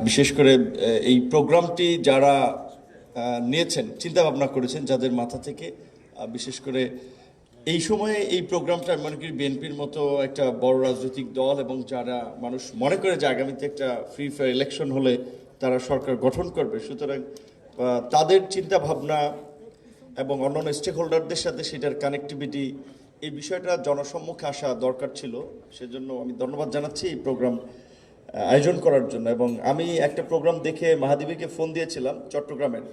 বিশেষ করে এই প্রোগ্রামটি যারা নিয়েছেন, চিন্তা ভাবনা করেছেন, যাদের মাথা থেকে বিশেষ করে এই সময়ে এই প্রোগ্রামটা আমি মনে করি বিএনপির মতো একটা বড় রাজনৈতিক দল এবং যারা মানুষ মনে করে যে আগামীতে একটা ফ্রি ফেয়ার ইলেকশন হলে তারা সরকার গঠন করবে, সুতরাং তাদের চিন্তা ভাবনা এবং অন্যান্য স্টেক হোল্ডারদের সাথে সেটার কানেক্টিভিটি, এই বিষয়টা জনসম্মুখে আসা দরকার ছিল। সেজন্য আমি ধন্যবাদ জানাচ্ছি এই প্রোগ্রাম আয়োজন করার জন্য। এবং আমি একটা প্রোগ্রাম দেখে মাহাদিবিকে ফোন দিয়েছিলাম চট্টগ্রামের।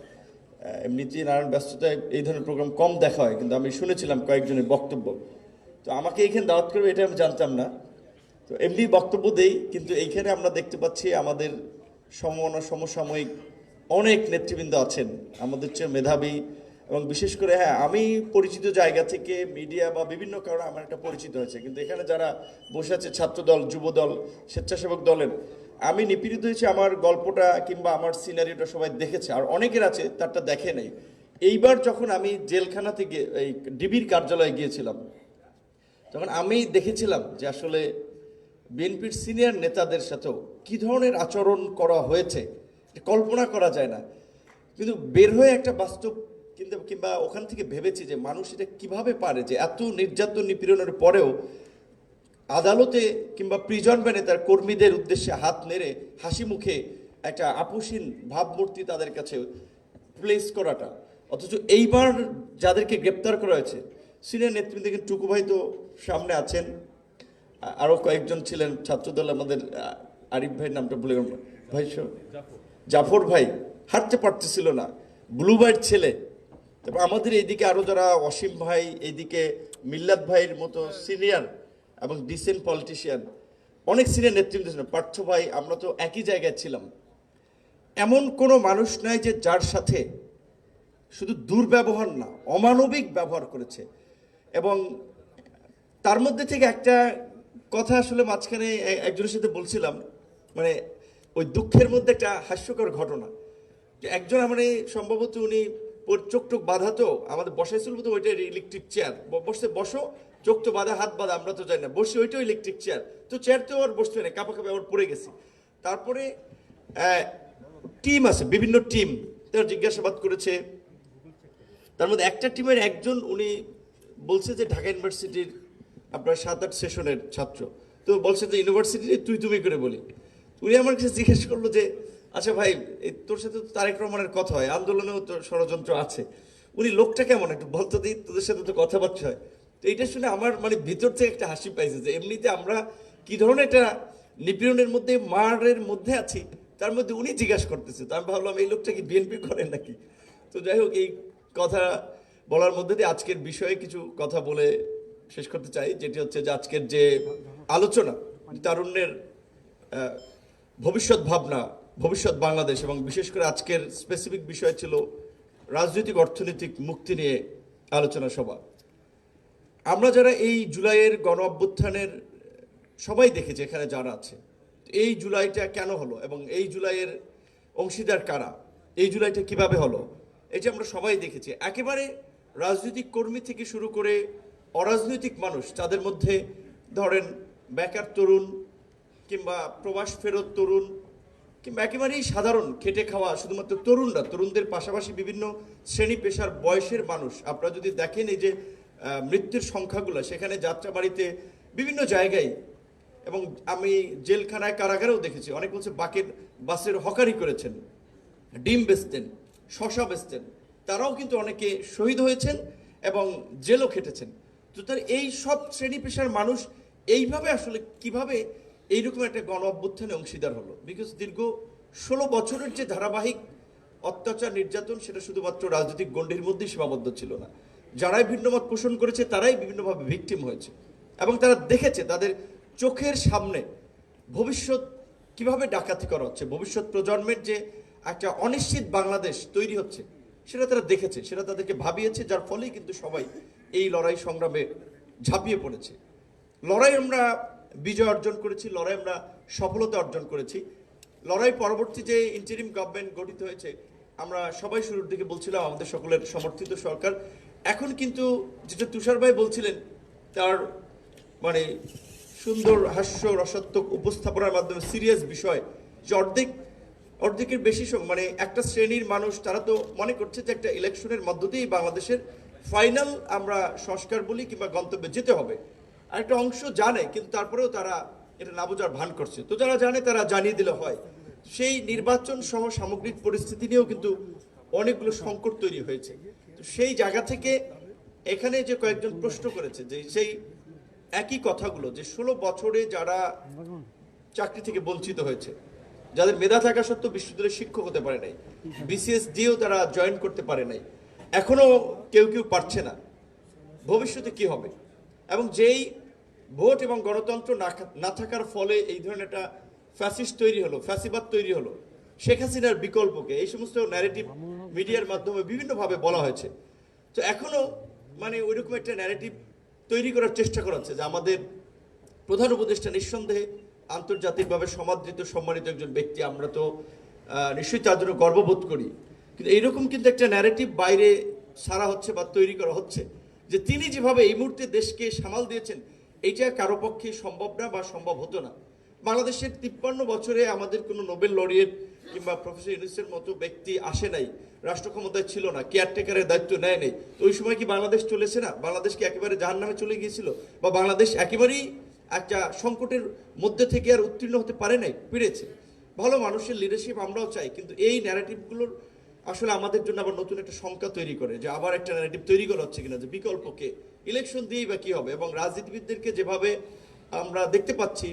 এমনিতেই নানান ব্যস্ততায় এই ধরনের প্রোগ্রাম কম দেখা হয়, কিন্তু আমি শুনেছিলাম কয়েকজনের বক্তব্য। তো আমাকে এইখানে দাওয়াত করবে এটা আমি জানতাম না। তো এমনি বক্তব্য দেই, কিন্তু এইখানে আমরা দেখতে পাচ্ছি আমাদের সমসাময়িক অনেক নেতৃবৃন্দ আছেন আমাদের চেয়ে মেধাবী, এবং বিশেষ করে হ্যাঁ, আমি পরিচিত জায়গা থেকে মিডিয়া বা বিভিন্ন কারণে আমার একটা পরিচিত হয়েছে, কিন্তু এখানে যারা বসে আছে ছাত্রদল, যুবদল, স্বেচ্ছাসেবক দলের, আমি নিপীড়িত হয়েছি, আমার গল্পটা কিংবা আমার সিনারিওটা সবাই দেখেছে, আর অনেকের আছে তারটা দেখে নেই। এইবার যখন আমি জেলখানা থেকে এই ডিবির কার্যালয়ে গিয়েছিলাম, তখন আমি দেখেছিলাম যে আসলে বিএনপির সিনিয়র নেতাদের সাথেও কী ধরনের আচরণ করা হয়েছে কল্পনা করা যায় না। কিন্তু বের হয়ে একটা বাস্তব কিংবা ওখান থেকে ভেবেছি যে মানুষ এটা কীভাবে পারে যে এত নির্যাতন নিপীড়নের পরেও আদালতে কিংবা প্রিজন ভ্যানে তার কর্মীদের উদ্দেশ্যে হাত নেড়ে হাসি মুখে একটা আপোষহীন ভাবমূর্তি তাদের কাছে প্লেস করাটা। অথচ এইবার যাদেরকে গ্রেপ্তার করা হয়েছে সিনিয়র নেতৃবৃন্দ, কিন্তু টুকু ভাই তো সামনে আছেন, আরও কয়েকজন ছিলেন ছাত্রদল, আমাদের আরিফ ভাইয়ের নামটা ভুলে গেলাম, ভাই জাফর ভাই হাঁটতে পারতেছিল না, ব্লু ভাইয়ের ছেলে। তারপর আমাদের এইদিকে আরও যারা, অসীম ভাই, এইদিকে মিল্লাত ভাইয়ের মতো সিনিয়র এবং ডিসেন্ট পলিটিশিয়ান, অনেক সিনিয়র নেতৃবৃন্দ ছিলেন, পার্থ ভাই, আমরা তো একই জায়গায় ছিলাম। এমন কোনো মানুষ নাই যে যার সাথে শুধু দুর্ব্যবহার না, অমানবিক ব্যবহার করেছে। এবং তার মধ্যে থেকে একটা কথা আসলে মাঝখানে একজনের সাথে বলছিলাম, মানে ওই দুঃখের মধ্যে একটা হাস্যকর ঘটনা, যে একজন মানে সম্ভবত উনি চোখ টোক বাঁধা, তো আমাদের বসাইছিল তো ওইটা ইলেকট্রিক চেয়ার, বসো, চোখ তো বাঁধা, হাত বাঁধা, আমরা তো যাই না, বসে ওইটাও ইলেকট্রিক চেয়ার, তো চেয়ার তো আর বসতে না, কাপা আবার পড়ে গেছি। তারপরে টিম আছে, বিভিন্ন টিম তার জিজ্ঞাসাবাদ করেছে। তার মধ্যে একটা টিমের একজন উনি বলছে যে ঢাকা ইউনিভার্সিটির আপনার 7-8 সেশনের ছাত্র, তো বলছে যে ইউনিভার্সিটি তুমি করে বলি। উনি আমার কাছে জিজ্ঞেস করলো যে আচ্ছা ভাই, তোর সাথে তো তারেক রহমানের কথা হয়, আন্দোলনেও তো ষড়যন্ত্র আছে, উনি লোকটা কেমন একটু বলতো দিই, তোদের সাথে তো কথাবার্তা হয়। তো এইটা শুনে আমার মানে ভিতর থেকে একটা হাসি পাইছে যে এমনিতে আমরা কি ধরনের একটা নিপীড়নের মধ্যে, মারের মধ্যে আছি, তার মধ্যে উনি জিজ্ঞাসা করতেছে। তো আমি ভাবলাম এই লোকটা কি বিএনপি করেন নাকি। তো যাই হোক, এই কথা বলার মধ্যে দিয়ে আজকের বিষয়ে কিছু কথা বলে শেষ করতে চাই, যেটি হচ্ছে যে আজকের যে আলোচনা, তারুণ্যের ভবিষ্যৎ ভাবনা, ভবিষ্যৎ বাংলাদেশ, এবং বিশেষ করে আজকের স্পেসিফিক বিষয় ছিল রাজনৈতিক অর্থনৈতিক মুক্তি নিয়ে আলোচনা সভা। আমরা যারা এই জুলাইয়ের গণ অভ্যুত্থানের সবাই দেখেছি এখানে যারা আছে, এই জুলাইটা কেন হলো এবং এই জুলাইয়ের অংশীদার কারা, এই জুলাইটা কিভাবে হলো, এই যে আমরা সবাই দেখেছি। একেবারে রাজনৈতিক কর্মী থেকে শুরু করে অরাজনৈতিক মানুষ, তাদের মধ্যে ধরেন বেকার তরুণ কিংবা প্রবাস ফেরত তরুণ কিংবা একেবারেই সাধারণ খেটে খাওয়া শুধুমাত্র তরুণরা, তরুণদের পাশাপাশি বিভিন্ন শ্রেণী পেশার বয়সের মানুষ। আপনারা যদি দেখেন এই যে মৃত্যুর সংখ্যাগুলো, সেখানে যাত্রাবাড়িতে বিভিন্ন জায়গায়, এবং আমি জেলখানায়, কারাগারেও দেখেছি, অনেক বলছে বাসের হকারি করেছেন, ডিম বেচতেন, শশা বেচতেন, তারাও কিন্তু অনেকে শহীদ হয়েছেন এবং জেলও খেটেছেন। তো তার এই সব শ্রেণী পেশার মানুষ এইভাবে আসলে কিভাবে এইরকম একটা গণ অভ্যুত্থানে অংশীদার হলো, বিকজ দীর্ঘ 16 বছরের যে ধারাবাহিক অত্যাচার, নির্যাতন, সেটা শুধুমাত্র রাজনৈতিক গণ্ডির মধ্যেই সীমাবদ্ধ ছিল না। যারাই ভিন্নমত পোষণ করেছে তারাই বিভিন্নভাবে ভিকটিম হয়েছে, এবং তারা দেখেছে তাদের চোখের সামনে ভবিষ্যৎ কিভাবে ডাকাতি করা হচ্ছে, ভবিষ্যৎ প্রজন্মের যে একটা অনিশ্চিত বাংলাদেশ তৈরি হচ্ছে, সেটা তারা দেখেছে, সেটা তাদেরকে ভাবিয়েছে, যার ফলেই কিন্তু সবাই এই লড়াই সংগ্রামে ঝাঁপিয়ে পড়েছে। লড়াই আমরা বিজয় অর্জন করেছি, লড়াই আমরা সফলতা অর্জন করেছি। লড়াই পরবর্তী যে ইন্টারিম গভর্নমেন্ট গঠিত হয়েছে, আমরা সবাই শুরুর দিকে বলছিলাম আমাদের সকলের সমর্থিত সরকার। এখন কিন্তু যেটা তুষার ভাই বলছিলেন, তার মানে সুন্দর হাস্য রসাত্মক উপস্থাপনার মাধ্যমে সিরিয়াস বিষয় যে অর্ধেকের বেশি মানে একটা শ্রেণীর মানুষ তারা তো মনে করছে যে একটা ইলেকশনের মধ্য দিয়েই বাংলাদেশের ফাইনাল আমরা সংস্কার বলি কিংবা গন্তব্যে যেতে হবে। আর একটা অংশ জানে কিন্তু তারপরেও তারা এটা না বোঝার ভান করছে। তো যারা জানে তারা জানিয়ে দিলে হয়। সেই নির্বাচন সহ সামগ্রিক পরিস্থিতি নিয়েও কিন্তু অনেকগুলো সংকট তৈরি হয়েছে। তো সেই জায়গা থেকে এখানে যে কয়েকজন প্রশ্ন করেছে যে সেই একই কথাগুলো, যে 16 বছরে যারা চাকরি থেকে বঞ্চিত হয়েছে, যাদের মেধা থাকা সত্ত্বেও বিশ্ববিদ্যালয়ের শিক্ষক হতে পারে নাই, বিসিএস দিয়েও তারা জয়েন করতে পারে নাই, এখনো কেউ কেউ পারছে না, ভবিষ্যতে কি হবে? এবং যেই ভোট এবং গণতন্ত্র না থাকার ফলে এই ধরনের একটা ফ্যাসিস্ট তৈরি হলো, ফ্যাসিবাদ তৈরি হলো, শেখ হাসিনার বিকল্পকে এই সমস্ত ন্যারেটিভ মিডিয়ার মাধ্যমে বিভিন্নভাবে বলা হয়েছে। তো এখনো মানে ওইরকম একটা ন্যারেটিভ তৈরি করার চেষ্টা করা হচ্ছে যে আমাদের প্রধান উপদেষ্টা নিঃসন্দেহে আন্তর্জাতিকভাবে সমাদৃত সম্মানিত একজন ব্যক্তি, আমরা তো নিশ্চয়ই তার জন্য গর্ববোধ করি। কিন্তু এইরকম কিন্তু একটা ন্যারেটিভ বাইরে সারা হচ্ছে বা তৈরি করা হচ্ছে যে তিনি যেভাবে এই মুহূর্তে দেশকে সামাল দিয়েছেন এইটা কারো পক্ষে সম্ভব না বা সম্ভব হতো না। বাংলাদেশের 53 বছরে আমাদের কোনো নোবেল লরিয়েট কিংবা প্রফেসর ইউনূসের মতো ব্যক্তি আসে নাই, রাষ্ট্র ক্ষমতায় ছিল না, কেয়ারটেকারের দায়িত্ব নেয় নেই। তো ওই সময় কি বাংলাদেশ চলেছে না? বাংলাদেশ কি একেবারে জাহান্নামে চলে গিয়েছিল? বা বাংলাদেশ একেবারেই একটা সংকটের মধ্যে থেকে আর উত্তীর্ণ হতে পারে নাই? পেরেছে। ভালো মানুষের লিডারশিপ আমরাও চাই, কিন্তু এই ন্যারেটিভগুলোর আসলে আমাদের জন্য আবার নতুন একটা শঙ্কা তৈরি করে যে আবার একটা ন্যারেটিভ তৈরি করা হচ্ছে কিনা, যে বিকল্পকে ইলেকশন দিয়েই বা কি হবে। এবং রাজনীতিবিদদেরকে যেভাবে আমরা দেখতে পাচ্ছি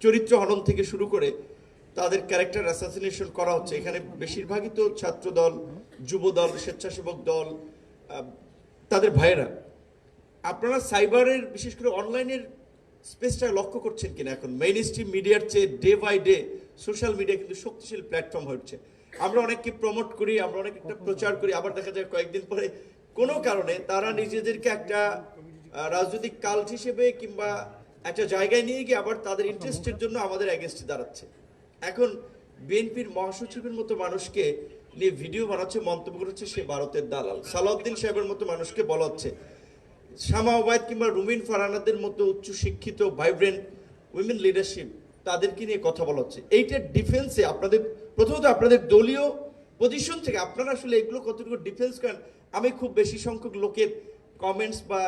চরিত্র হনন থেকে শুরু করে তাদের ক্যারেক্টার অ্যাসাসিনেশন করা হচ্ছে, এখানে বেশিরভাগই তো ছাত্র দল, যুব দল, স্বেচ্ছাসেবক দল, তাদের ভাইয়েরা। আপনারা সাইবারের বিশেষ করে অনলাইনের স্পেসটা লক্ষ্য করছেন কিনা? এখন মেইন স্ট্রিম মিডিয়ার চেয়ে day by day social media কিন্তু শক্তিশালী প্ল্যাটফর্ম হচ্ছে। আমরা অনেককে প্রমোট করি, আমরা অনেক একটা প্রচার করি, আবার দেখা যায় কয়েকদিন পরে কোনো কারণে তারা নিজেদেরকে একটা রাজনৈতিক কাল্ট হিসেবে কিংবা একটা জায়গায় নিয়ে গিয়ে আবার তাদের ইন্টারেস্টের জন্য আমাদের এগেনস্টে দাঁড়াচ্ছে। এখন বিএনপির মহাসচিবের মতো মানুষকে নিয়ে ভিডিও বানাচ্ছে, মন্তব্য করছে সে ভারতের দালাল। সালাউদ্দিন সাহেবের মতো মানুষকে বলা হচ্ছে, শামা ওবায়দ কিংবা রুমিন ফারহানাদের মতো উচ্চ শিক্ষিত ভাইব্রেন্ট উইমেন লিডারশিপ, তাদেরকে নিয়ে কথা বলা হচ্ছে। এইটার ডিফেন্সে আপনাদের প্রথমত আপনাদের দলীয় পজিশন থেকে আপনারা আসলে এগুলো কতটুকু ডিফেন্স করেন আমি খুব বেশি সংখ্যক লোকের কমেন্টস বা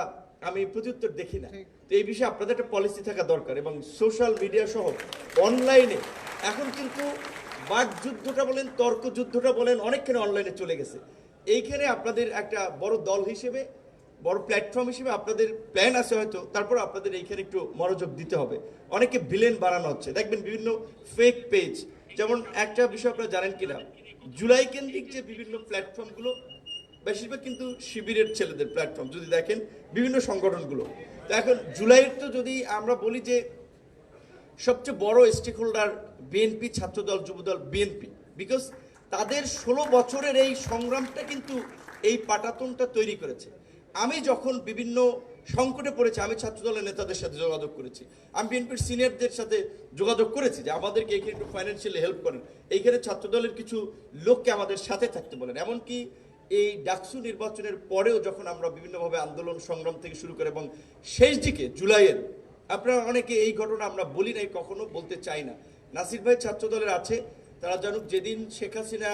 আমি প্রত্যুত্তর দেখি না। তো এই বিষয়ে আপনাদের একটা পলিসি থাকা দরকার। এবং সোশ্যাল মিডিয়া সহ অনলাইনে এখন কিন্তু বাক যুদ্ধটা বলেন, তর্ক যুদ্ধটা বলেন, অনেকখানি অনলাইনে চলে গেছে। এইখানে আপনাদের একটা বড় দল হিসেবে, বড় প্ল্যাটফর্ম হিসেবে আপনাদের প্ল্যান আছে হয়তো, তারপর আপনাদের এইখানে একটু মনোযোগ দিতে হবে। অনেকে ভিলেন বানানো হচ্ছে, দেখবেন বিভিন্ন ফেক পেজ। যেমন একটা বিষয় আপনারা জানেন কিনা, জুলাই কেন্দ্রিক যে বিভিন্ন প্ল্যাটফর্মগুলো বেশিরভাগ কিন্তু শিবিরের ছেলেদের প্ল্যাটফর্ম, যদি দেখেন বিভিন্ন সংগঠনগুলো। তো এখন জুলাইয়ের তো যদি আমরা বলি যে সবচেয়ে বড় stakeholder BNP, Chhatradal, Jubodal, BNP, because তাদের 16 বছরের এই সংগ্রামটা কিন্তু এই পাটাতনটা তৈরি করেছে। আমি যখন বিভিন্ন সংকটে পড়েছি আমি ছাত্রদলের নেতাদের সাথে যোগাযোগ করেছি, আমি বিএনপির সিনিয়রদের সাথে যোগাযোগ করেছি যে আমাদেরকে এখানে একটু ফাইন্যান্সিয়ালি হেল্প করেন, এইখানে ছাত্রদলের কিছু লোককে আমাদের সাথে থাকতে বলেন। এমনকি এই ডাকসু নির্বাচনের পরেও যখন আমরা বিভিন্নভাবে আন্দোলন সংগ্রাম থেকে শুরু করে এবং শেষ দিকে জুলাইয়ের, আপনারা অনেকে এই ঘটনা আমরা বলি নাই, কখনো বলতে চাই না। নাসির ভাই ছাত্রদলের আছে, তারা জানুক যেদিন শেখ হাসিনা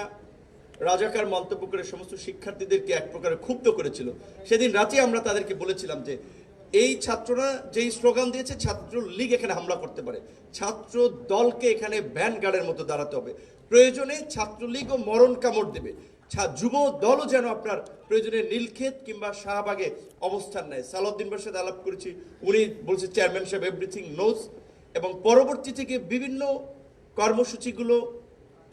রাজাকার মন্তব্য করে সমস্ত শিক্ষার্থীদেরকে এক প্রকারে ক্ষুব্ধ করেছিল, সেদিন রাতে আমরা তাদেরকে বলেছিলাম যে এই ছাত্ররা যেই স্লোগান দিয়েছে ছাত্র লীগ এখানে হামলা করতে পারে, ছাত্র দলকে এখানে ভ্যান গার্ডের মতো দাঁড়াতে হবে, প্রয়োজনে ছাত্রলীগও মরণ কামড় দেবে, যুব দলও যেন আপনার প্রয়োজনে নীলক্ষেত কিংবা শাহবাগে অবস্থান নেয়। সালাউদ্দিন ভাইয়ের সাথে আলাপ করেছি, উনি বলছে চেয়ারম্যান সাহেব এভরিথিং নোজ। এবং পরবর্তী থেকে বিভিন্ন কর্মসূচিগুলো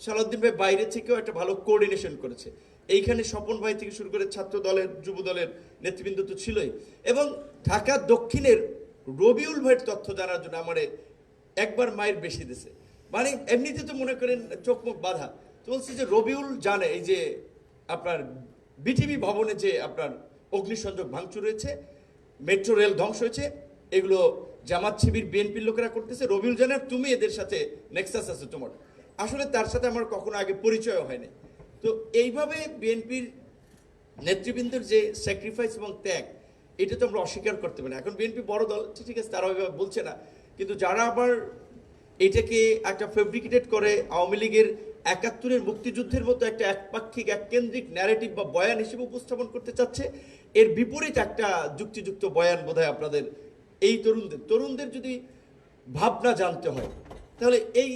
সালাউদ্দিন ভাই বাইরে থেকেও একটা ভালো কোঅর্ডিনেশন করেছে। এইখানে স্বপন ভাই থেকে শুরু করে ছাত্র দলের, যুব দলের নেতৃবৃন্দ তো ছিলই। এবং ঢাকা দক্ষিণের রবিউল ভাইয়ের তথ্য জানার জন্য আমার একবার মায়ের বেশি দিছে, মানে এমনিতে তো মনে করেন চোখ মুখ বাঁধা। তো বলছি যে রবিউল জানে এই যে আপনার বিটিভি ভবনে যে আপনার অগ্নিসংযোগ ভাঙচুর হয়েছে, মেট্রো রেল ধ্বংস হয়েছে, এগুলো জামাত শিবির বিএনপির লোকেরা করতেছে, রবিউল জানে তুমি এদের সাথে নেক্সাস আছে তোমার। আসলে তার সাথে আমার কখনো আগে পরিচয় হয়নি। তো এইভাবে বিএনপির নেতৃবৃন্দের যে স্যাক্রিফাইস এবং ত্যাগ, এটা তো আমরা অস্বীকার করতে পারি না। এখন বিএনপি বড় দল, ঠিক আছে, তারা ওইভাবে বলছে না, কিন্তু যারা আবার এটাকে একটা ফেব্রিকেটেড করে আওয়ামী লীগের ৭১-এর মুক্তিযুদ্ধের মতো একটা একপাক্ষিক এককেন্দ্রিক ন্যারেটিভ বা বয়ান হিসেবে উপস্থাপন করতে চাচ্ছে। এর বিপরীত একটা যুক্তিযুক্ত বয়ান বোধহয় আপনাদের এই তরুণদের যদি ভাবনা জানতে হয়, তাহলে এই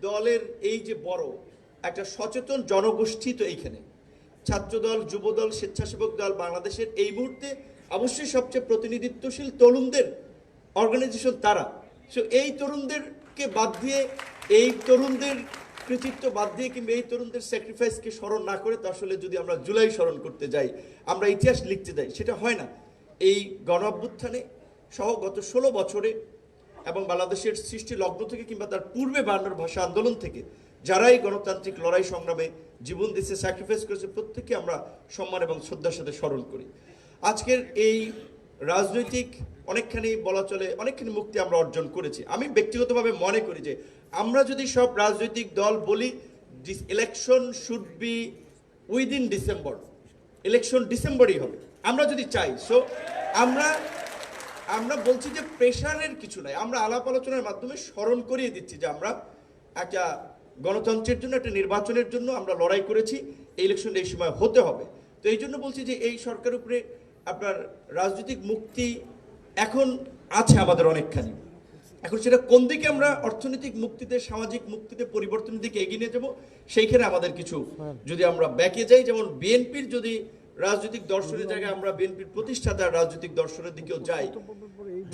দলের এই যে বড় একটা সচেতন জনগোষ্ঠী তো এইখানে ছাত্রদল, যুবদল, স্বেচ্ছাসেবক দল বাংলাদেশের এই মুহূর্তে অবশ্যই সবচেয়ে প্রতিনিধিত্বশীল তরুণদের অর্গানাইজেশন তারা। সো এই তরুণদেরকে বাদ দিয়ে, এই তরুণদের কৃতিত্ব বাদ দিয়ে কিংবা এই তরুণদের স্যাক্রিফাইসকে স্মরণ না করে তো আসলে যদি আমরা জুলাই স্মরণ করতে যাই, আমরা ইতিহাস লিখতে যাই, সেটা হয় না। এই গণ অভ্যুত্থানে সহ গত 16 বছরে এবং বাংলাদেশের সৃষ্টি লগ্ন থেকে কিংবা তার পূর্বে বায়ান্নর ভাষা আন্দোলন থেকে যারা এই গণতান্ত্রিক লড়াই সংগ্রামে জীবন দিয়েছে, স্যাক্রিফাইস করেছে, প্রত্যেককে আমরা সম্মান এবং শ্রদ্ধার সাথে স্মরণ করি। আজকের এই রাজনৈতিক অনেকখানি বলা চলে অনেকখানি মুক্তি আমরা অর্জন করেছি। আমি ব্যক্তিগতভাবে মনে করি যে আমরা যদি সব রাজনৈতিক দল বলি election should be within December, election ডিসেম্বরই হবে আমরা যদি চাই। সো আমরা বলছি যে প্রেশারের কিছু নাই, আমরা আলাপ আলোচনার মাধ্যমে স্মরণ করিয়ে দিচ্ছি যে আমরা একটা গণতন্ত্রের জন্য, একটা নির্বাচনের জন্য আমরা লড়াই করেছি, এই ইলেকশন এই সময় হতে হবে। তো এই জন্য বলছি যে এই সরকারের উপরে আপনার রাজনৈতিক মুক্তি এখন আছে আমাদের অনেকখানি। এখন সেটা কোন দিকে আমরা অর্থনৈতিক মুক্তিতে, সামাজিক মুক্তিতে, পরিবর্তনের দিকে এগিয়ে নিয়ে যাবো, সেইখানে আমাদের কিছু যদি আমরা ব্যাকে যাই, যেমন বিএনপির যদি রাজনৈতিক দর্শনের জায়গায় আমরা বিএনপির প্রতিষ্ঠাতার রাজনৈতিক দর্শনের দিকেও যাই,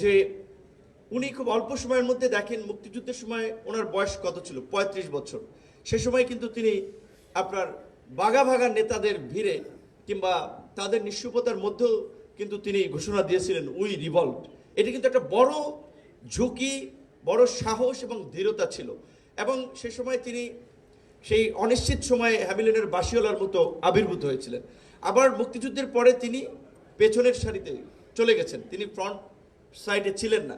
যে উনি খুব অল্প সময়ের মধ্যে দেখেন মুক্তিযুদ্ধের সময় ওনার বয়স কত ছিল, ৩৫ বছর। সে সময় কিন্তু তিনি আপনার বাঘা ভাগা নেতাদের ভিড়ে কিংবা তাদের নিঃস্বতার মধ্যেও কিন্তু তিনি ঘোষণা দিয়েছিলেন উই রিভল্ট। এটি কিন্তু একটা বড় ঝুঁকি, বড় সাহস এবং দৃঢ়তা ছিল। এবং সে সময় তিনি সেই অনিশ্চিত সময়ে হ্যামিলনের বাসিওলার মতো আবির্ভূত হয়েছিলেন। আবার মুক্তিযুদ্ধের পরে তিনি পেছনের সারিতে চলে গেছেন, তিনি ফ্রন্ট সাইডে ছিলেন না।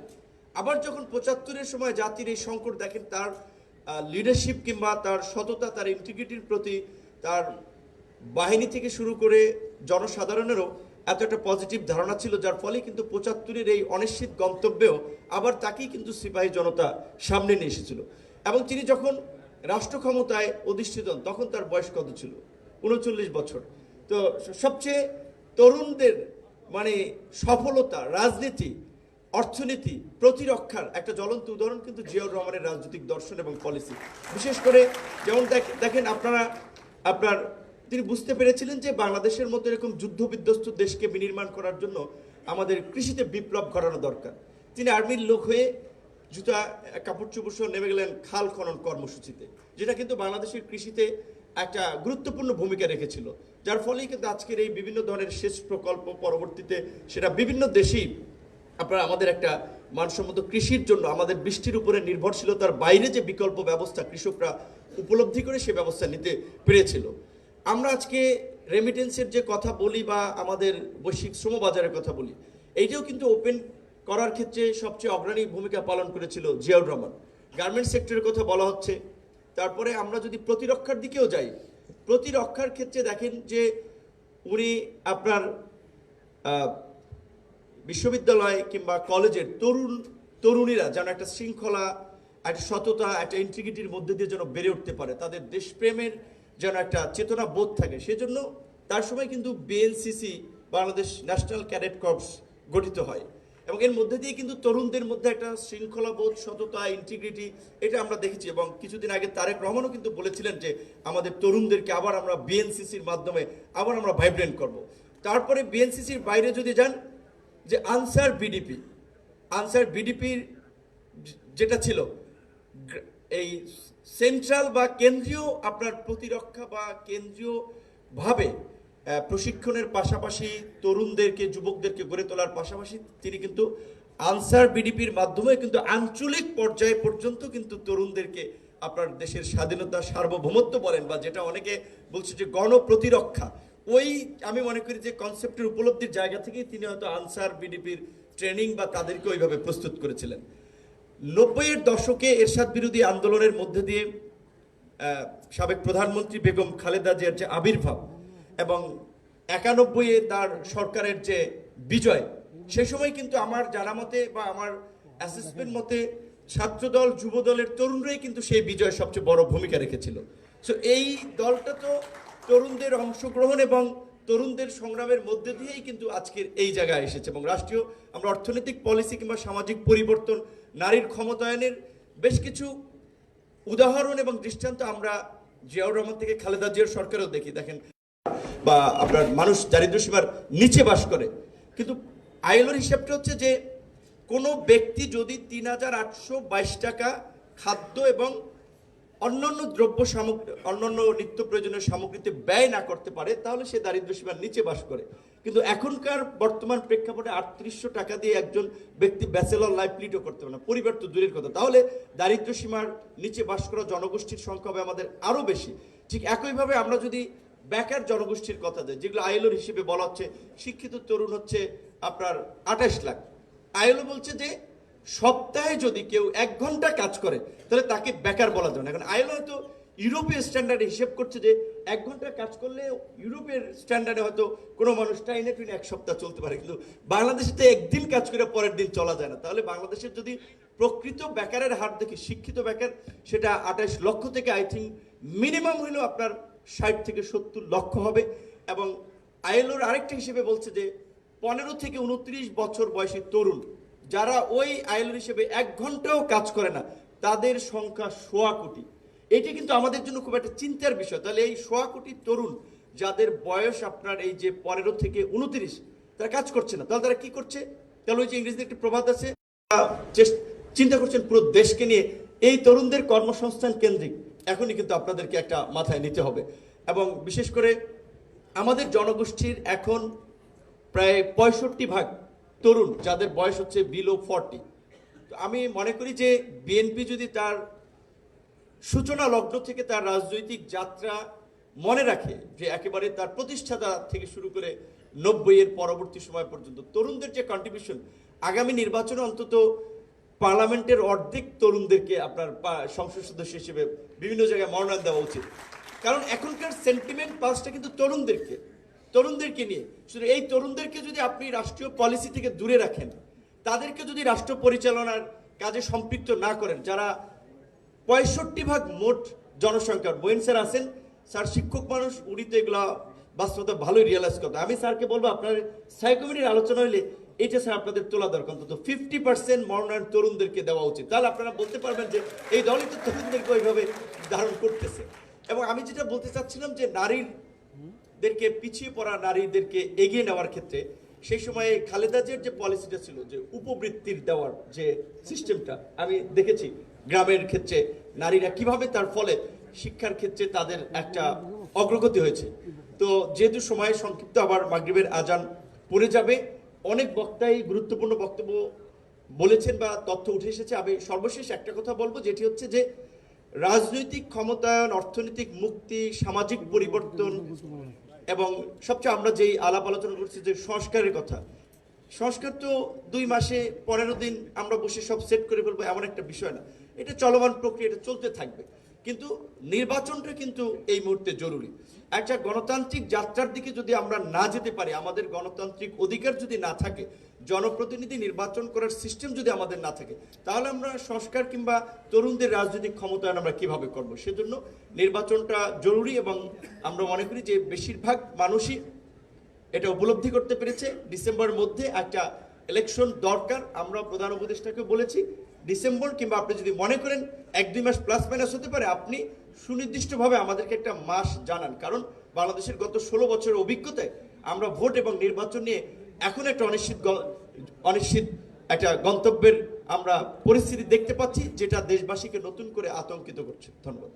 আবার যখন ৭৫-এর সময় জাতির এই সংকট দেখেন, তার লিডারশিপ কিংবা তার সততা, তার ইন্টিগ্রিটির প্রতি, তার বাহিনী থেকে শুরু করে জনসাধারণেরও এত একটা পজিটিভ ধারণা ছিল, যার ফলে কিন্তু ৭৫-এর এই অনিশ্চিত গন্তব্যেও আবার তাকেই কিন্তু সিপাহী জনতা সামনে নিয়ে এসেছিল। এবং তিনি যখন রাষ্ট্র ক্ষমতায় অধিষ্ঠিত হন তখন তার বয়স কত ছিল, ৩৯ বছর। তো সবচেয়ে তরুণদের মানে সফলতা, রাজনীতি, অর্থনীতি, প্রতিরক্ষার একটা জ্বলন্ত উদাহরণ কিন্তু জিয়াউর রহমানের রাজনৈতিক দর্শন এবং পলিসি। বিশেষ করে যেমন দেখেন আপনার তিনি বুঝতে পেরেছিলেন যে বাংলাদেশের মতো এরকম যুদ্ধ বিধ্বস্ত দেশকে বিনির্মাণ করার জন্য আমাদের কৃষিতে বিপ্লব ঘটানো দরকার। তিনি আর্মির লোক হয়ে জুতা কাপড় চোপড় সহ নেমে গেলেন খাল খনন কর্মসূচিতে, যেটা কিন্তু বাংলাদেশের কৃষিতে একটা গুরুত্বপূর্ণ ভূমিকা রেখেছিল, যার ফলেই কিন্তু আজকের এই বিভিন্ন ধরনের সেচ প্রকল্প পরবর্তীতে সেটা বিভিন্ন দেশেই আপনার আমাদের একটা মানসম্মত কৃষির জন্য আমাদের বৃষ্টির উপরে নির্ভরশীলতার বাইরে যে বিকল্প ব্যবস্থা কৃষকরা উপলব্ধি করে সে ব্যবস্থা নিতে পেরেছিল। আমরা আজকে রেমিটেন্সের যে কথা বলি বা আমাদের বৈশ্বিক শ্রমবাজারের কথা বলি, এইটাও কিন্তু ওপেন করার ক্ষেত্রে সবচেয়ে অগ্রণী ভূমিকা পালন করেছিল জিয়াউর রহমান। গার্মেন্টস সেক্টরের কথা বলা হচ্ছে। তারপরে আমরা যদি প্রতিরক্ষার দিকেও যাই, প্রতিরক্ষার ক্ষেত্রে দেখেন যে উনি আপনার বিশ্ববিদ্যালয় কিংবা কলেজের তরুণীরা যেন একটা শৃঙ্খলা, একটা সততা, একটা ইন্টিগ্রিটির মধ্যে দিয়ে যেন বেড়ে উঠতে পারে, তাদের দেশপ্রেমের যেন একটা চেতনা বোধ থাকে, সেজন্য তার সময় কিন্তু BNCC, Bangladesh national cadet corps গঠিত হয়। এবং এর মধ্যে দিয়ে কিন্তু তরুণদের মধ্যে একটা শৃঙ্খলাবোধ, সততা, ইন্টিগ্রিটি, এটা আমরা দেখেছি। এবং কিছুদিন আগে তারেক রহমানও কিন্তু বলেছিলেন যে আমাদের তরুণদেরকে আবার আমরা বিএনসিসির মাধ্যমে আবার আমরা ভাইব্রেন্ট করব। তারপরে বিএনসিসির বাইরে যদি যান, যে আনসার বিডিপির যেটা ছিল এই সেন্ট্রাল বা কেন্দ্রীয় আপনার প্রতিরক্ষা বা কেন্দ্রীয়ভাবে প্রশিক্ষণের পাশাপাশি তরুণদেরকে, যুবকদেরকে গড়ে তোলার পাশাপাশি তিনি কিন্তু আনসার বিডিপির মাধ্যমে কিন্তু আঞ্চলিক পর্যায়ে পর্যন্ত কিন্তু তরুণদেরকে আপনার দেশের স্বাধীনতা, সার্বভৌমত্ব বলেন বা যেটা অনেকে বলছে যে গণপ্রতিরক্ষা, ওই আমি মনে করি যে কনসেপ্টের উপলব্ধির জায়গা থেকেই তিনি হয়তো আনসার বিডিপির ট্রেনিং বা তাদেরকে ওইভাবে প্রস্তুত করেছিলেন। ৯০-এর দশকে এরশাদ বিরোধী আন্দোলনের মধ্যে দিয়ে সাবেক প্রধানমন্ত্রী বেগম খালেদা জিয়ার যে আবির্ভাব এবং ৯১-এ তার সরকারের যে বিজয়, সে সময় কিন্তু আমার জানা মতে বা আমার অ্যাসেসমেন্ট মতে ছাত্রদল যুবদলের তরুণরাই কিন্তু সেই বিজয়ে সবচেয়ে বড় ভূমিকা রেখেছিল। সো এই দলটা তো তরুণদের অংশগ্রহণ এবং তরুণদের সংগ্রামের মধ্যে দিয়েই কিন্তু আজকের এই জায়গায় এসেছে, এবং রাষ্ট্রীয় আমরা অর্থনৈতিক পলিসি কিংবা সামাজিক পরিবর্তন, নারীর ক্ষমতায়নের বেশ কিছু উদাহরণ এবং দৃষ্টান্ত আমরা জিয়াউর রহমান থেকে খালেদা জিয়ার সরকারেও দেখেন, বা আপনার মানুষ দারিদ্র্য সীমার নিচে বাস করে, কিন্তু আইএলওর হিসাবটা হচ্ছে যে কোনো ব্যক্তি যদি ৩,৮২২ টাকা খাদ্য এবং অন্যান্য দ্রব্য সামগ্রী, অন্যান্য নিত্য প্রয়োজনীয় সামগ্রীতে ব্যয় না করতে পারে, তাহলে সে দারিদ্র্য সীমার নিচে বাস করে। কিন্তু এখনকার বর্তমান প্রেক্ষাপটে ৩৮০০ টাকা দিয়ে একজন ব্যক্তি ব্যাচেলর লাইফ লিডও করতে পারে না, পরিবার তো দূরের কথা, তাহলে দারিদ্র্য সীমার নিচে বাস করা জনগোষ্ঠীর সংখ্যা হবে আমাদের আরও বেশি। ঠিক একইভাবে আমরা যদি বেকার জনগোষ্ঠীর কথা দেয়, যেগুলো আইএলওর হিসেবে বলা হচ্ছে শিক্ষিত তরুণ হচ্ছে আপনার ২৮ লাখ, আইএলও বলছে যে সপ্তাহে যদি কেউ ১ ঘন্টা কাজ করে তাহলে তাকে বেকার বলা যাবে না। এখন আইএলও হয়তো ইউরোপীয় স্ট্যান্ডার্ডে হিসেব করছে যে ১ ঘন্টা কাজ করলে ইউরোপের স্ট্যান্ডার্ডে হয়তো কোনো মানুষ টাইনে টুইনে ১ সপ্তাহ চলতে পারে, কিন্তু বাংলাদেশে তো একদিন কাজ করে পরের দিন চলা যায় না। তাহলে বাংলাদেশের যদি প্রকৃত বেকারের হার দেখি, শিক্ষিত বেকার সেটা ২৮ লক্ষ থেকে আই থিঙ্ক মিনিমাম হইলেও আপনার ৬০ থেকে ৭০ লক্ষ হবে। এবং আইএলওর আরেকটা হিসেবে বলছে যে ১৫ থেকে ২৯ বছর বয়সী তরুণ যারা ওই আইএলওর হিসেবে ১ ঘন্টাও কাজ করে না, তাদের সংখ্যা ১০০ কোটি। এটি কিন্তু আমাদের জন্য খুব একটা চিন্তার বিষয়। তাহলে এই ১০০ কোটি তরুণ যাদের বয়স আপনার এই যে ১৫ থেকে ২৯, তারা কাজ করছে না, তাহলে তারা কি করছে? তাহলে ওই যে ইংরেজিতে একটি প্রবাদ আছে, চিন্তা করছেন পুরো দেশকে নিয়ে, এই তরুণদের কর্মসংস্থান কেন্দ্রিক এখনই কিন্তু আপনাদেরকে একটা মাথায় নিতে হবে। এবং বিশেষ করে আমাদের জনগোষ্ঠীর এখন প্রায় ৬৫% তরুণ যাদের বয়স হচ্ছে বিলো 40। তো আমি মনে করি যে বিএনপি যদি তার সূচনা লগ্ন থেকে তার রাজনৈতিক যাত্রা মনে রাখে, যে একেবারে তার প্রতিষ্ঠাতা থেকে শুরু করে ৯০-এর পরবর্তী সময় পর্যন্ত তরুণদের যে কন্ট্রিবিউশন, আগামী নির্বাচনে অন্তত পার্লামেন্টের অর্ধেক তরুণদেরকে আপনার সংসদ সদস্য হিসেবে বিভিন্ন জায়গায় মনোনয়ন দেওয়া উচিত। কারণ এখনকার সেন্টিমেন্ট পাসটা কিন্তু তরুণদেরকে নিয়ে। শুধু এই তরুণদেরকে যদি আপনি রাষ্ট্রীয় পলিসি থেকে দূরে রাখেন, তাদেরকে যদি রাষ্ট্র পরিচালনার কাজে সম্পৃক্ত না করেন, যারা ৬৫% মোট জনসংখ্যার, মোয়েন স্যার আছেন, স্যার শিক্ষক মানুষ, উনি তো এগুলা বাস্তবতা ভালোই রিয়েলাইজ করতে। আমি স্যারকে বলবো আপনার স্থায়ী কমিটির আলোচনা হইলে এটা স্যার আপনাদের তোলা দরকার, অন্তত 50% মনোনয়ন তরুণদেরকে দেওয়া উচিত। তাহলে আপনারা বলতে পারবেন যে এই দলই তো তরুণদেরকে ওইভাবে ধারণ করতেছে। এবং আমি যেটা বলতে চাচ্ছিলাম যে নারীদেরকে, পিছিয়ে পড়া নারীদেরকে এগিয়ে নেওয়ার ক্ষেত্রে সেই সময়ে খালেদা জিয়ার যে পলিসিটা ছিল, যে উপবৃত্তির দেওয়ার যে সিস্টেমটা, আমি দেখেছি গ্রামের ক্ষেত্রে নারীরা কিভাবে তার ফলে শিক্ষার ক্ষেত্রে তাদের একটা অগ্রগতি হয়েছে। তো যেহেতু সময় সংক্ষিপ্ত, আবার মাগরিবের আজান পড়ে যাবে, অনেক বক্তাই গুরুত্বপূর্ণ বক্তব্য বলেছেন বা তথ্য উঠে এসেছে। আমি সর্বশেষ একটা কথা বলবো, যেটি হচ্ছে যে রাজনৈতিক ক্ষমতায়ন, অর্থনৈতিক মুক্তি, সামাজিক পরিবর্তন এবং সবচেয়ে আমরা যেই আলাপ আলোচনা করছি যে সংস্কারের কথা, সংস্কার তো ২ মাসে ১৫ দিন আমরা বসে সব সেট করে ফেলবো এমন একটা বিষয় না। এটা চলমান প্রক্রিয়া, এটা চলতে থাকবে। কিন্তু নির্বাচনটা কিন্তু এই মুহূর্তে জরুরি। একটা গণতান্ত্রিক যাত্রার দিকে যদি আমরা না যেতে পারি, আমাদের গণতান্ত্রিক অধিকার যদি না থাকে, জনপ্রতিনিধি নির্বাচন করার সিস্টেম যদি আমাদের না থাকে, তাহলে আমরা সংস্কার কিংবা তরুণদের রাজনৈতিক ক্ষমতায়ন আমরা কিভাবে করব? সেজন্য নির্বাচনটা জরুরি, এবং আমরা মনে করি যে বেশিরভাগ মানুষই এটা উপলব্ধি করতে পেরেছে। ডিসেম্বরের মধ্যে একটা ইলেকশন দরকার। আমরা প্রধান উপদেষ্টাকে বলেছি ডিসেম্বর, কিংবা আপনি যদি মনে করেন ১-২ মাস প্লাস মাইনাস হতে পারে, আপনি সুনির্দিষ্টভাবে আমাদেরকে একটা মাস জানান। কারণ বাংলাদেশের গত ১৬ বছরের অভিজ্ঞতায় আমরা ভোট এবং নির্বাচন নিয়ে এখন একটা অনিশ্চিত একটা গন্তব্যের আমরা পরিস্থিতি দেখতে পাচ্ছি, যেটা দেশবাসীকে নতুন করে আতঙ্কিত করছে। ধন্যবাদ।